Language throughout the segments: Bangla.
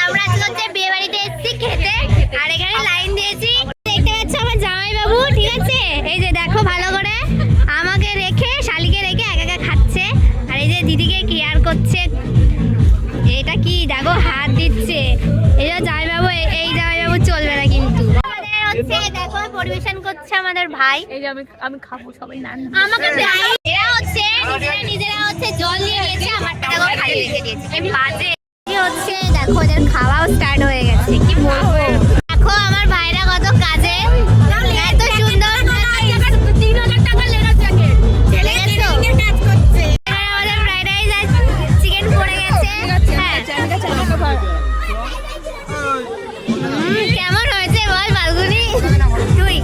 আমরা আজকে হচ্ছে বিয়ে বাড়িতে এসেছি খেতে, আর এখানে লাইন দিয়েছি। দেখতে পাচ্ছ আমার জামাই বাবু, ঠিক আছে? এই যে দেখো ভালো করে আমাকে রেখে, শালিকে রেখে একা একা খাচ্ছে, আর এই যে দিদিকে কেয়ার করছে। এটা কি দেখো হাত দিচ্ছে, এই যে জামাই বাবু, এই জামাই বাবু চলবে না কিন্তু। আমাদের হচ্ছে দেখো পরিবেশন করছে আমাদের ভাই। এই যে আমি খাবো, সবাই না আমাকে এরা হচ্ছে নিজেরা হচ্ছে জল নিয়ে গেছে, আমার টাকা খালি রেখে দিয়েছে। আমি বাজে হচ্ছে দেখো ওদের খাওয়াও স্টার্ট হয়ে গেছে। কি বলবো, দেখো আমার ভাইরা কত কাজে, এত সুন্দর 3000 টাকা লেগা জ্যাকেট কাজ করছে। আমাদের ফ্রাইড রাইস আর চিকেন পড়ে গেছে। হ্যাঁ কেমন হয়েছে বল বালগুনি? তুই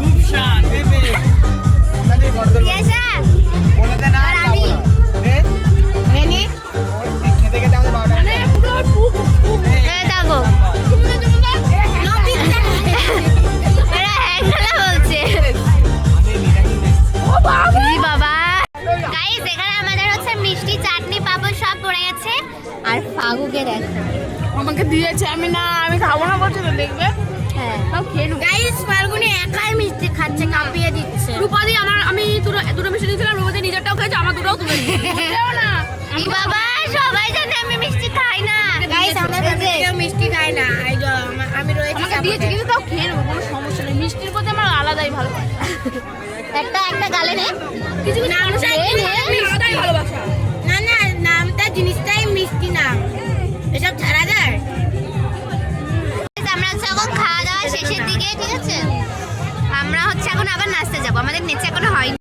ফাগুকে দেখো আমাকে দিয়েছে, আমি খাবো না বলছে তো, দেখবে। হ্যাঁ গাইস ফাল্গুনি একাই মিষ্টি খাচ্ছে, কাঁপিয়ে দিচ্ছে। রূপাদি আমি দুটো মিষ্টি দিয়েছিলাম, রূপাদি নিজেরটাও খেয়েছে, আমার দুটোও তুলে না। এই বাবা সবাই জানে আমি মিষ্টি খাই না। গাইস আমরা কেউ মিষ্টি খাই না, এই যে আমি রয়েছি। আমাকে দিয়েছে কিন্তু তাও খেয়ে নেবো, কোনো সমস্যা নেই। মিষ্টির প্রতি আমার আলাদাই ভালো একটা গালে নে কিছু আলাদাই ভালোবাসা। না না নামটা জিনিসটাই মিষ্টি না, এসব ছাড়া যায়। আমরা হচ্ছে এখন খাওয়া দাওয়া শেষের দিকে, ঠিক আছে? আমরা হচ্ছে এখন আবার নাচতে যাবো, আমাদের নেচে এখনো হয়নি।